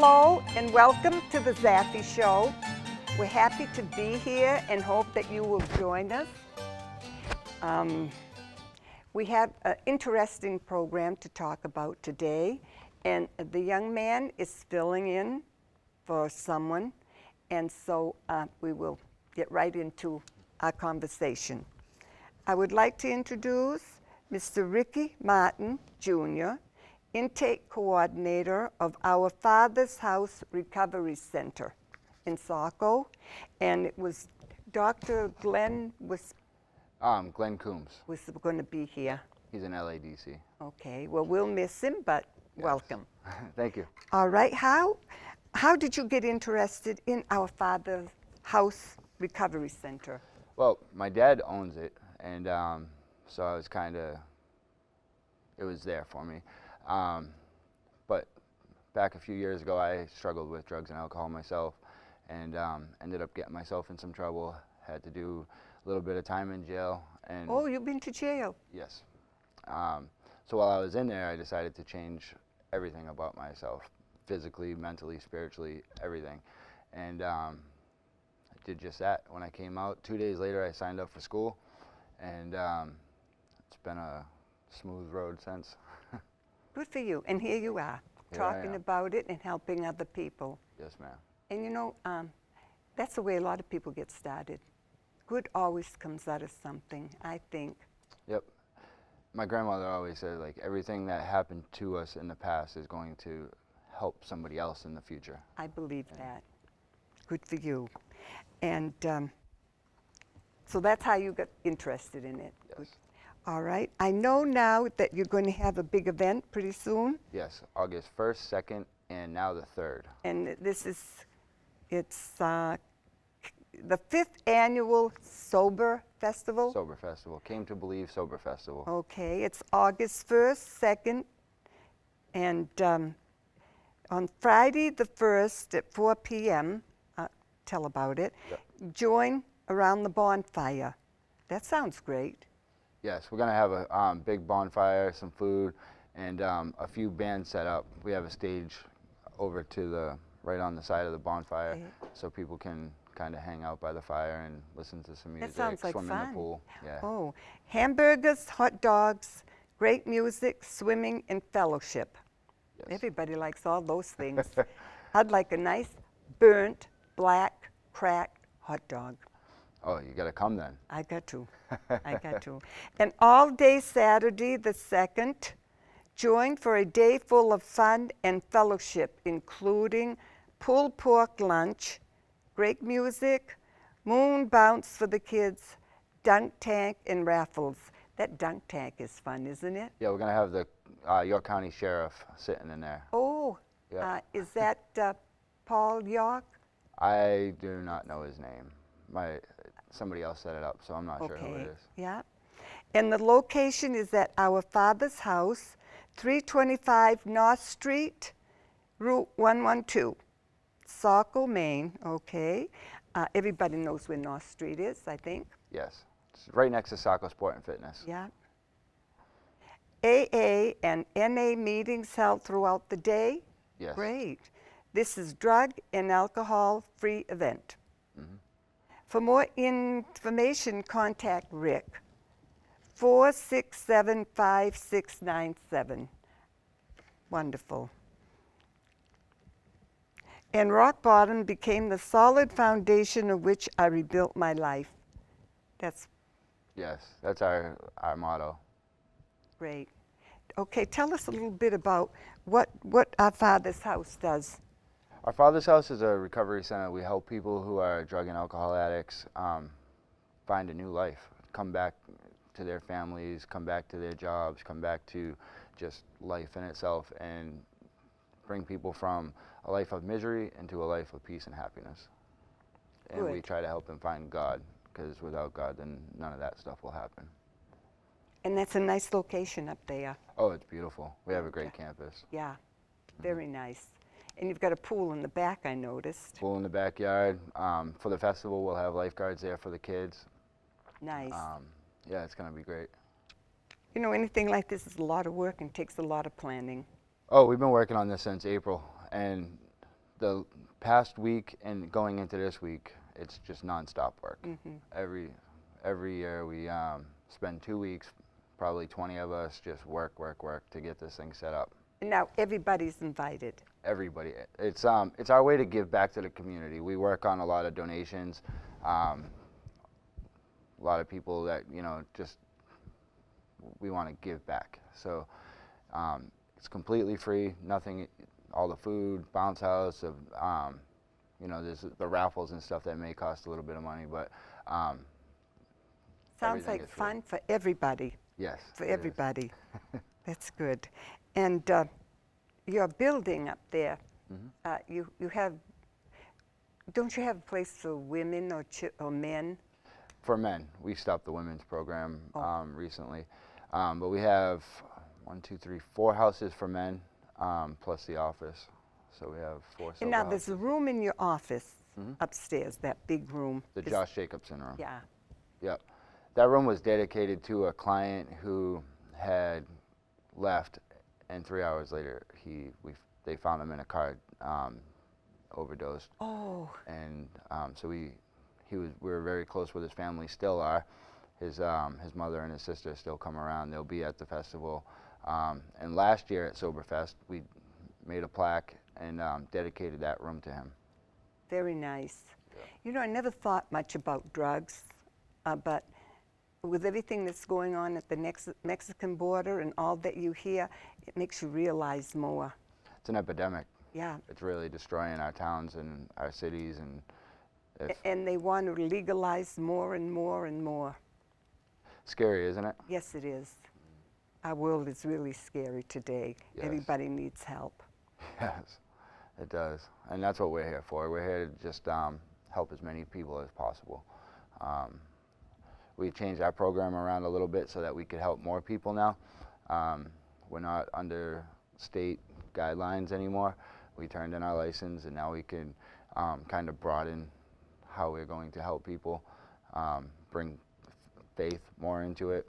Hello and welcome to the Zaffie Show. We're happy to be here and hope that you will join us. We have an interesting program to talk about today, and the young man is filling in for someone, and so we will get right into our conversation. I would like to introduce Mr. Ricky Martin, Jr., Intake Coordinator of our Father's House Recovery Center in Saco, and it was Dr. Glenn Glenn Coombs. was going to be here. He's in LADC. Okay, well, we'll miss him, but Yes. welcome. Thank you. All right, how did you get interested in our Father's House Recovery Center? Well, my dad owns it, and so I was it was there for me. But back a few years ago, I struggled with drugs and alcohol myself, and ended up getting myself in some trouble. Had to do a little bit of time in jail. And Oh, you've been to jail. yes. So while I was in there, I decided to change everything about myself, physically, mentally, spiritually, everything. And I did just that. When I came out, 2 days later, I signed up for school, and it's been a smooth road since. Good for you. And here you are, Here I talking am. about it and helping other people. Yes, ma'am. And you know, that's the way a lot of people get started. Good always comes out of something, I think. Yep. My grandmother always said, like, everything that happened to us in the past is going to help somebody else in the future. I believe that. Good for you. And so that's how you got interested in it. Yes. Good. All right. I know now that you're going to have a big event pretty soon. Yes, August 1st, 2nd, and now the 3rd. And it's the 5th annual Sober Festival. Sober Festival. Came to Believe Sober Festival. Okay, it's August 1st, 2nd, and on Friday the 1st at 4 p.m., tell about it, Yep. join around the bonfire. That sounds great. Yes, we're going to have a big bonfire, some food, and a few bands set up. We have a stage over to right on the side of the bonfire, Okay. so people can kind of hang out by the fire and listen to some music, That sounds like swim fun. in the pool. Yeah. Oh, hamburgers, hot dogs, great music, swimming, and fellowship. Yes. Everybody likes all those things. I'd like a nice burnt, black, cracked hot dog. Oh, you got to come then. I got to. I got to. And all day Saturday, the 2nd, join for a day full of fun and fellowship, including pulled pork lunch, great music, moon bounce for the kids, dunk tank, and raffles. That dunk tank is fun, isn't it? Yeah, we're going to have the York County Sheriff sitting in there. Oh, Yeah. is that Paul York? I do not know his name. Somebody else set it up, so I'm not sure who it is. Yeah. And the location is at our Father's House, 325 North Street, Route 112, Saco, Maine. Okay. Everybody knows where North Street is, I think. Yes. It's right next to Saco Sport and Fitness. Yeah. AA and NA meetings held throughout the day. Yes. Great. This is drug and alcohol-free event. Mhm. For more information, contact Rick, 467-5697. Wonderful. And rock bottom became the solid foundation of which I rebuilt my life. That's Yes, that's our motto. great. Okay, tell us a little bit about what our Father's House does. Our Father's House is a recovery center. We help people who are drug and alcohol addicts find a new life, come back to their families, come back to their jobs, come back to just life in itself, and bring people from a life of misery into a life of peace and happiness. And we Good. try to help them find God, because without God, then none of that stuff will happen. And that's a nice location up there. Oh, it's beautiful. We have a great campus. Yeah, very nice. And you've got a pool in the back, I noticed. Pool in the backyard. For the festival, we'll have lifeguards there for the kids. Nice. Yeah, it's going to be great. You know, anything like this is a lot of work and takes a lot of planning. Oh, we've been working on this since April, and the past week and going into this week, it's just nonstop work. Every year we spend 2 weeks, probably 20 of us, just work to get this thing set up. Now everybody's invited. Everybody. It's our way to give back to the community. We work on a lot of donations. A lot of people that, you know, just we want to give back. So it's completely free. Nothing. All the food, bounce house, you know, there's the raffles and stuff that may cost a little bit of money, but sounds like fun for everybody. Yes. For everybody. That's good. And your building up there, you have, don't you have a place for women or men? For men. We stopped the women's program recently. But we have 4 houses for men, plus the office. So we have 4 And now houses. there's a room in your office upstairs, that big room. The Josh Jacobson room. Yeah. Yep. That room was dedicated to a client who had left, and 3 hours later, they found him in a car, overdosed. Oh. And so we were very close with his family, still are. His mother and his sister still come around. They'll be at the festival. And last year at Soberfest, we made a plaque and dedicated that room to him. Very nice. Yeah. You know, I never thought much about drugs, but with everything that's going on at the Mexican border and all that you hear, it makes you realize more. It's an epidemic. Yeah. It's really destroying our towns and our cities. And they want to legalize more and more and more. Scary, isn't it? Yes, it is. Our world is really scary today. Yes. Everybody needs help. Yes, it does. And that's what we're here for. We're here to just help as many people as possible. We changed our program around a little bit so that we could help more people now. We're not under state guidelines anymore. We turned in our license, and now we can kind of broaden how we're going to help people, bring faith more into it.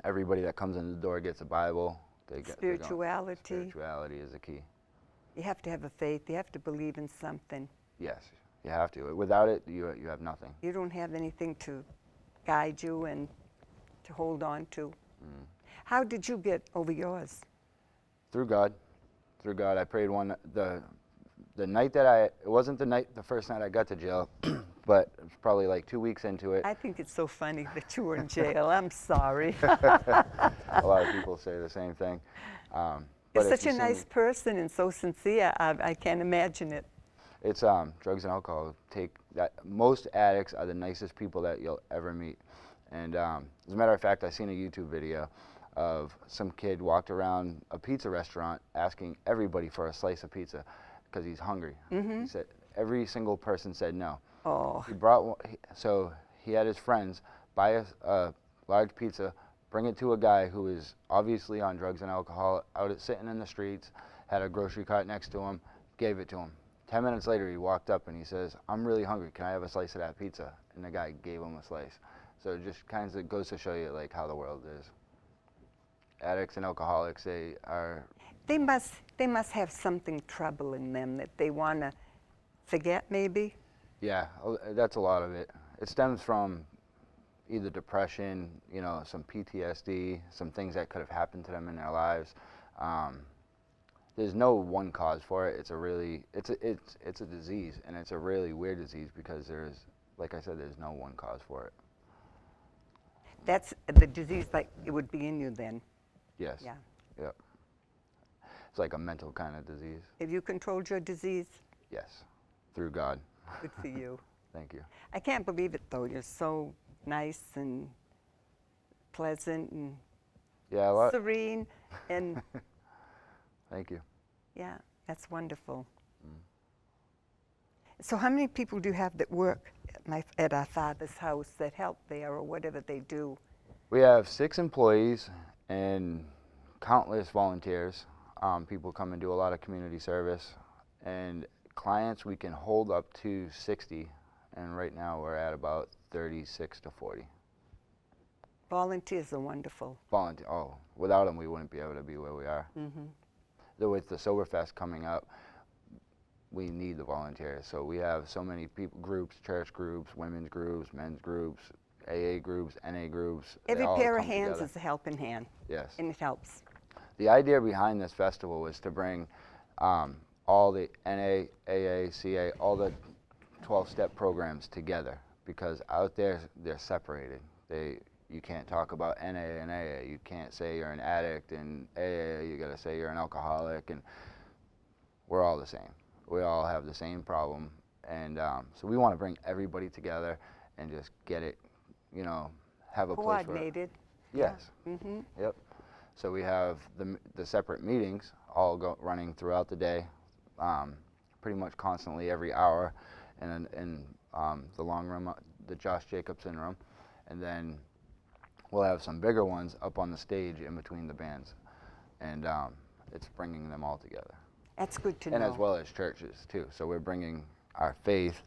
Everybody that comes in the door gets a Bible. Spirituality. Spirituality is a key. You have to have a faith. You have to believe in something. Yes, you have to. Without it, you have nothing. You don't have anything to guide you and to hold on to. How did you get over yours? Through God. Through God. I prayed the night that it wasn't the first night I got to jail, but it was probably like 2 weeks into it. I think it's so funny that you were in jail. I'm sorry. A lot of people say the same thing. You're such a nice person and so sincere. I can't imagine it. It's drugs and alcohol. Most addicts are the nicest people that you'll ever meet. And as a matter of fact, I seen a YouTube video of some kid walked around a pizza restaurant asking everybody for a slice of pizza because he's hungry. He said every single person said no. Oh. He brought one, so he had his friends buy a large pizza, bring it to a guy who is obviously on drugs and alcohol, sitting in the streets, had a grocery cart next to him, gave it to him. 10 minutes later, he walked up and he says, "I'm really hungry. Can I have a slice of that pizza?" And the guy gave him a slice. So it just kind of goes to show you like how the world is. Addicts and alcoholics, They must have something troubling them that they want to forget, maybe. Yeah, that's a lot of it. It stems from either depression, you know, some PTSD, some things that could have happened to them in their lives. There's no one cause for it. It's a disease, and it's a really weird disease because like I said, there's no one cause for it. That's the disease, like it would be in you then. Yes. Yeah. Yep. It's like a mental kind of disease. Have you controlled your disease? Yes, through God. Good for you. Thank you. I can't believe it, though. You're so nice and pleasant and serene. And Thank you. yeah, that's wonderful. So how many people do you have that work at our father's house that help there or whatever they do? We have 6 employees and countless volunteers. People come and do a lot of community service. And clients, we can hold up to 60. And right now we're at about 36 to 40. Volunteers are wonderful. Without them we wouldn't be able to be where we are. With the Soberfest coming up, we need the volunteers. So we have so many people, groups, church groups, women's groups, men's groups, AA groups, NA groups. They Every all pair of come hands together. is a helping hand. Yes. And it helps. The idea behind this festival was to bring all the NA, AA, CA, all the 12-step programs together, because out there they're separated. You can't talk about NA and AA. You can't say you're an addict, and AA you got to say you're an alcoholic, and we're all the same. We all have the same problem, and so we want to bring everybody together and just get it, have a place where. Coordinated. Yes. Mm-hmm. Yep. So we have the separate meetings all running throughout the day, pretty much constantly every hour, and in the long room, the Josh Jacobson room, and then we'll have some bigger ones up on the stage in between the bands, and it's bringing them all together. That's good to know. And as well as churches too. So we're bringing our faith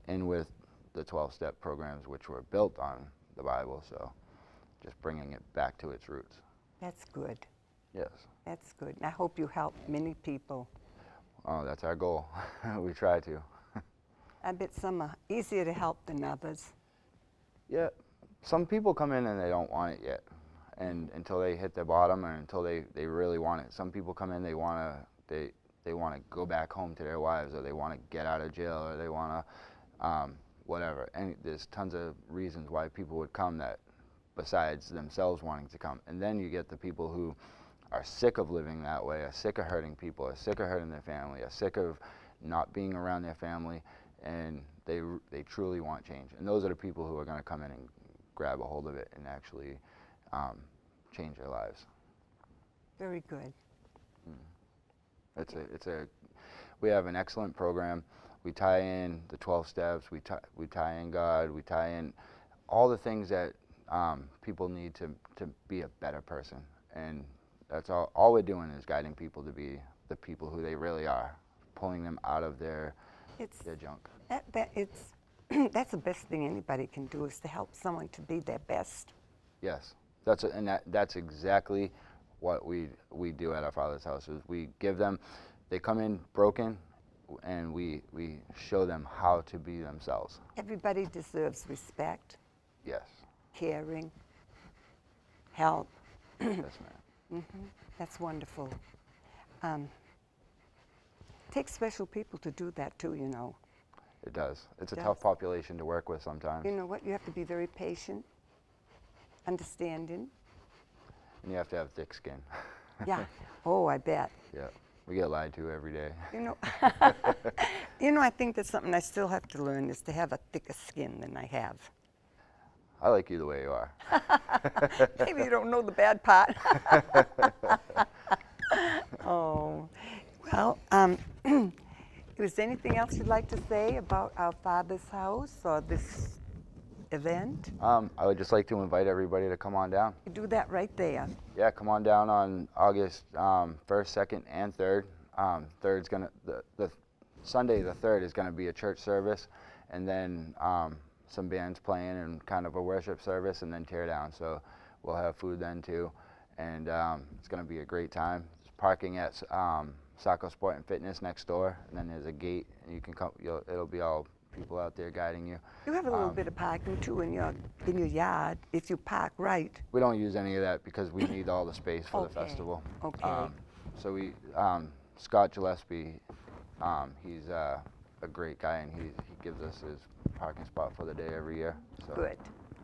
in with the 12-step programs, which were built on the Bible. So just bringing it back to its roots. That's good. Yes. That's good. And I hope you help many people. Oh, that's our goal. We try to. I bet some are easier to help than others. Yeah. Some people come in and they don't want it yet, and until they hit their bottom, or until they really want it. Some people come in, they want to go back home to their wives, or they want to get out of jail, or they want to whatever. And there's tons of reasons why people would come, that besides themselves wanting to come. And then you get the people who are sick of living that way, are sick of hurting people, are sick of hurting their family, are sick of not being around their family, and they truly want change. And those are the people who are going to come in and grab a hold of it and actually change their lives. Very good. We have an excellent program. We tie in the 12 steps. We tie in God. We tie in all the things that people need to be a better person. And that's all we're doing is guiding people to be the people who they really are, pulling them out of their junk. That's the best thing anybody can do, is to help someone to be their best. Yes, that's exactly what we do at our Father's house. Is we give them, they come in broken, and we show them how to be themselves. Everybody deserves respect, Yes. caring, help. Yes, ma'am. That's wonderful. Takes special people to do that too, you know. It does. It's a Does. tough population to work with sometimes. You know what? You have to be very patient, understanding. And you have to have thick skin. Yeah. Oh, I bet. Yeah. We get lied to every day. I think that's something I still have to learn, is to have a thicker skin than I have. I like you the way you are. Maybe you don't know the bad part. Oh, well, is there anything else you'd like to say about our Father's house or this event? I would just like to invite everybody to come on down. You do that right there. Yeah, come on down on August 1st, 2nd, and 3rd. Third's gonna the Sunday the 3rd is gonna be a church service, and then some bands playing and kind of a worship service, and then tear down. So we'll have food then too, and it's gonna be a great time. There's parking at Saco Sport and Fitness next door, and then there's a gate, and you can come. It'll be all people out there guiding you. You have a little bit of parking too in your yard if you park right. We don't use any of that because we need all the space for the festival. Okay. So Scott Gillespie, he's a great guy, and he gives us his parking spot for the day every year. So Good.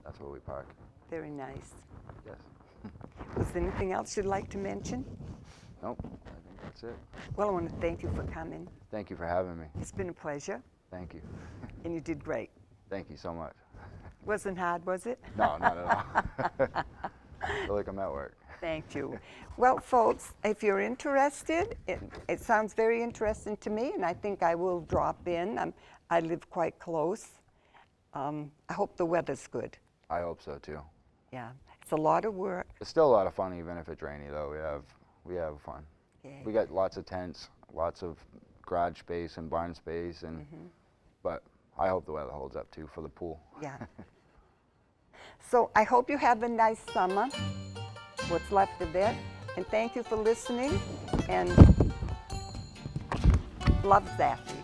That's where we park. Very nice. Yes. Was there anything else you'd like to mention? Nope. I think that's it. Well, I want to thank you for coming. Thank you for having me. It's been a pleasure, Thank you. and you did great. Thank you so much. Wasn't hard, was it? No, not at all. I feel like I'm at work. Thank you. Well, folks, if you're interested, it sounds very interesting to me, and I think I will drop in. I live quite close. I hope the weather's good. I hope so too. Yeah, it's a lot of work. It's still a lot of fun, even if it's rainy. Though we have fun. Okay. We got lots of tents, lots of garage space and barn space, and but I hope the weather holds up too for the pool. Yeah. So I hope you have a nice summer, what's left of it, and thank you for listening, and love Zaffie.